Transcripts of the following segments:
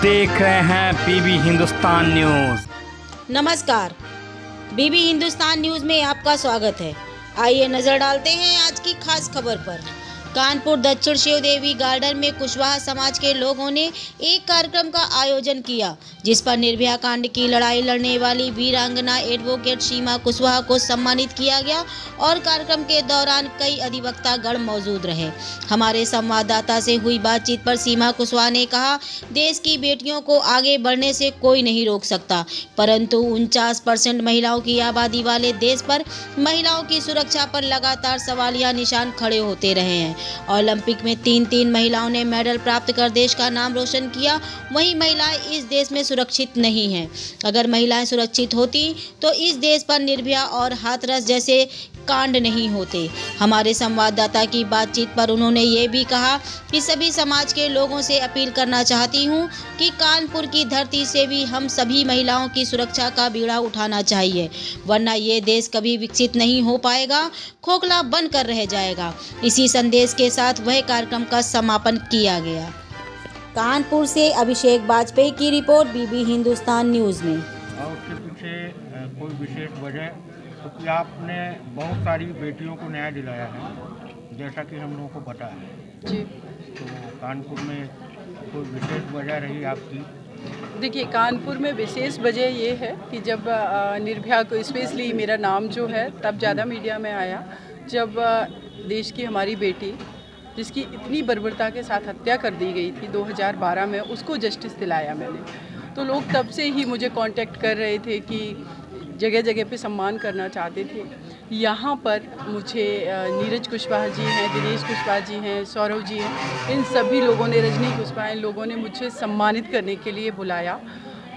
देख रहे हैं बीबी हिंदुस्तान न्यूज। नमस्कार, बीबी हिंदुस्तान न्यूज में आपका स्वागत है। आइए नजर डालते हैं आज की खास खबर पर। कानपुर दक्षिण शिव देवी गार्डन में कुशवाहा समाज के लोगों ने एक कार्यक्रम का आयोजन किया, जिस पर निर्भया कांड की लड़ाई लड़ने वाली वीरांगना एडवोकेट सीमा कुशवाहा को सम्मानित किया गया और कार्यक्रम के दौरान कई अधिवक्ता गण मौजूद रहे। हमारे संवाददाता से हुई बातचीत पर सीमा कुशवाहा ने कहा, देश की बेटियों को आगे बढ़ने से कोई नहीं रोक सकता, परंतु 49% महिलाओं की आबादी वाले देश पर महिलाओं की सुरक्षा पर लगातार सवालिया निशान खड़े होते रहे हैं। ओलंपिक में 3 महिलाओं ने मेडल प्राप्त कर देश का नाम रोशन किया, वहीं महिलाएं इस देश में सुरक्षित नहीं हैं। अगर महिलाएं सुरक्षित होती तो इस देश पर निर्भया और हाथरस जैसे कांड नहीं होते। हमारे संवाददाता की बातचीत पर उन्होंने ये भी कहा कि सभी समाज के लोगों से अपील करना चाहती हूँ कि कानपुर की धरती से भी हम सभी महिलाओं की सुरक्षा का बीड़ा उठाना चाहिए, वरना ये देश कभी विकसित नहीं हो पाएगा, खोखला बनकर रह जाएगा। इसी संदेश के साथ वह कार्यक्रम का समापन किया गया। कानपुर से अभिषेक वाजपेयी की रिपोर्ट, बीबी हिंदुस्तान न्यूज में। और उसके पीछे कोई विशेष वजह, क्योंकि आपने बहुत सारी बेटियों को न्याय दिलाया है, जैसा कि हम लोगों को पता है जी। तो कानपुर में कोई विशेष वजह रही आपकी? देखिए, कानपुर में विशेष वजह ये है कि जब निर्भया को, स्पेशली मेरा नाम जो है तब ज़्यादा मीडिया में आया जब देश की हमारी बेटी, जिसकी इतनी बर्बरता के साथ हत्या कर दी गई थी 2012 में, उसको जस्टिस दिलाया मैंने। तो लोग तब से ही मुझे कांटेक्ट कर रहे थे कि जगह जगह पे सम्मान करना चाहते थे। यहाँ पर मुझे नीरज कुशवाहा जी हैं, दिनेश कुशवाहा जी हैं, सौरव जी हैं, इन सभी लोगों ने, रजनी कुशवाहा, इन लोगों ने मुझे सम्मानित करने के लिए बुलाया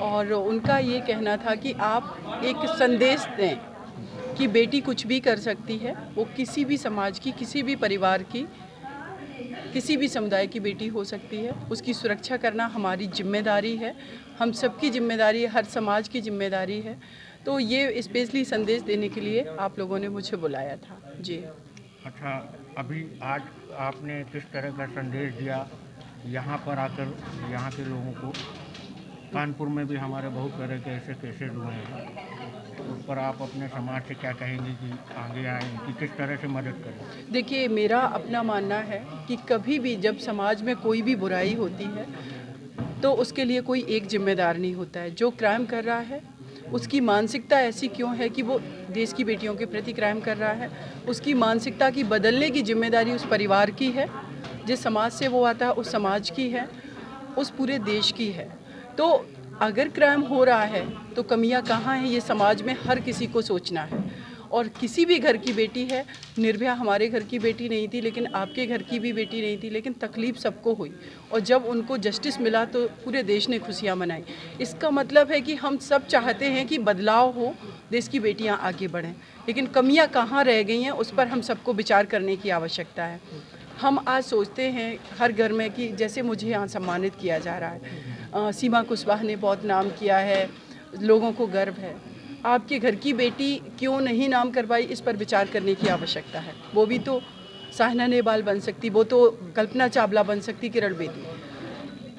और उनका ये कहना था कि आप एक संदेश दें कि बेटी कुछ भी कर सकती है। वो किसी भी समाज की, किसी भी परिवार की, किसी भी समुदाय की बेटी हो सकती है। उसकी सुरक्षा करना हमारी जिम्मेदारी है, हम सबकी जिम्मेदारी है, हर समाज की जिम्मेदारी है। तो ये स्पेशली संदेश देने के लिए आप लोगों ने मुझे बुलाया था जी। अच्छा, अभी आज आपने किस तरह का संदेश दिया यहाँ पर आकर यहाँ के लोगों को? कानपुर में भी हमारे बहुत तरह के ऐसे केसेज हुए हैं, उस पर आप अपने समाज से क्या कहेंगे कि आगे आए, कि किस तरह से मदद करें? देखिए, मेरा अपना मानना है कि कभी भी जब समाज में कोई भी बुराई होती है तो उसके लिए कोई एक जिम्मेदार नहीं होता है। जो क्राइम कर रहा है उसकी मानसिकता ऐसी क्यों है कि वो देश की बेटियों के प्रति क्राइम कर रहा है, उसकी मानसिकता की बदलने की जिम्मेदारी उस परिवार की है, जिस समाज से वो आता है उस समाज की है, उस पूरे देश की है। तो अगर क्राइम हो रहा है तो कमियां कहाँ हैं, ये समाज में हर किसी को सोचना है। और किसी भी घर की बेटी है, निर्भया हमारे घर की बेटी नहीं थी, लेकिन आपके घर की भी बेटी नहीं थी, लेकिन तकलीफ़ सबको हुई और जब उनको जस्टिस मिला तो पूरे देश ने खुशियां मनाई। इसका मतलब है कि हम सब चाहते हैं कि बदलाव हो, देश की बेटियां आगे बढ़ें, लेकिन कमियां कहाँ रह गई हैं उस पर हम सबको विचार करने की आवश्यकता है। हम आज सोचते हैं हर घर में कि जैसे मुझे यहाँ सम्मानित किया जा रहा है, सीमा कुशवाहा ने बहुत नाम किया है, लोगों को गर्व है। आपके घर की बेटी क्यों नहीं नाम करवाई, इस पर विचार करने की आवश्यकता है। वो भी तो साइना नेहवाल बन सकती, वो तो कल्पना चावला बन सकती, किरण बेदी।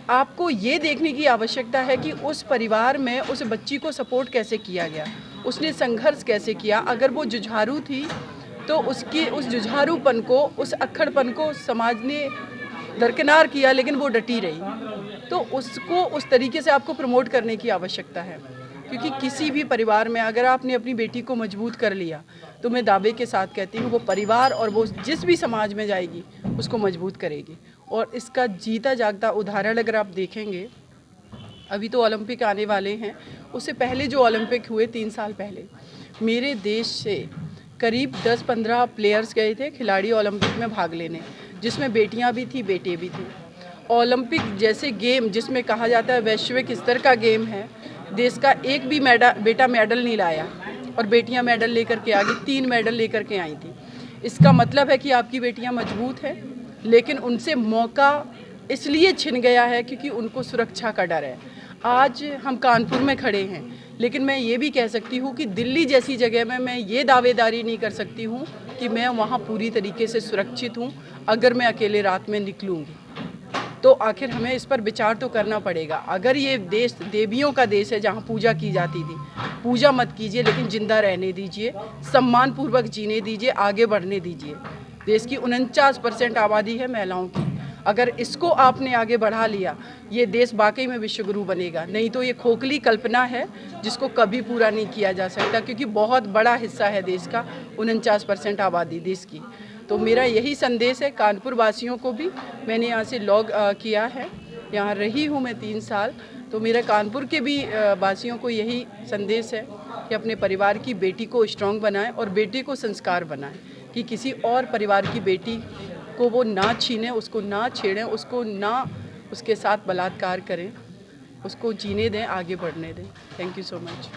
आपको ये देखने की आवश्यकता है कि उस परिवार में उस बच्ची को सपोर्ट कैसे किया गया, उसने संघर्ष कैसे किया। अगर वो जुझारू थी तो उसकी उस जुझारूपन को, उस अक्खड़पन को समाज ने दरकिनार किया, लेकिन वो डटी रही। तो उसको उस तरीके से आपको प्रमोट करने की आवश्यकता है, क्योंकि किसी भी परिवार में अगर आपने अपनी बेटी को मजबूत कर लिया तो मैं दावे के साथ कहती हूँ वो परिवार और वो जिस भी समाज में जाएगी उसको मजबूत करेगी। और इसका जीता जागता उदाहरण अगर आप देखेंगे, अभी तो ओलंपिक आने वाले हैं, उससे पहले जो ओलंपिक हुए 3 साल पहले, मेरे देश से करीब 10-15 प्लेयर्स गए थे, खिलाड़ी ओलंपिक में भाग लेने, जिसमें बेटियाँ भी थी, बेटे भी थे। ओलंपिक जैसे गेम, जिसमें कहा जाता है वैश्विक स्तर का गेम है, देश का एक भी बेटा मेडल नहीं लाया और बेटियां मेडल लेकर के आ गई, 3 मेडल लेकर के आई थी। इसका मतलब है कि आपकी बेटियां मजबूत हैं, लेकिन उनसे मौका इसलिए छिन गया है क्योंकि उनको सुरक्षा का डर है। आज हम कानपुर में खड़े हैं, लेकिन मैं ये भी कह सकती हूँ कि दिल्ली जैसी जगह में मैं ये दावेदारी नहीं कर सकती हूँ कि मैं वहाँ पूरी तरीके से सुरक्षित हूँ अगर मैं अकेले रात में निकलूँगी। तो आखिर हमें इस पर विचार तो करना पड़ेगा। अगर ये देश देवियों का देश है जहाँ पूजा की जाती थी, पूजा मत कीजिए, लेकिन जिंदा रहने दीजिए, सम्मान पूर्वक जीने दीजिए, आगे बढ़ने दीजिए। देश की 49% आबादी है महिलाओं की। अगर इसको आपने आगे बढ़ा लिया, ये देश वाकई में विश्वगुरु बनेगा। नहीं तो ये खोखली कल्पना है जिसको कभी पूरा नहीं किया जा सकता, क्योंकि बहुत बड़ा हिस्सा है देश का, 49% आबादी देश की। तो मेरा यही संदेश है कानपुर वासियों को भी। मैंने यहाँ से लॉग किया है, यहाँ रही हूँ मैं 3 साल। तो मेरा कानपुर के भी वासियों को यही संदेश है कि अपने परिवार की बेटी को स्ट्रॉन्ग बनाएं और बेटे को संस्कार बनाएं, कि किसी और परिवार की बेटी को वो ना छीनें, उसको ना छेड़ें, उसको ना उसके साथ बलात्कार करें, उसको जीने दें, आगे बढ़ने दें। Thank you so much.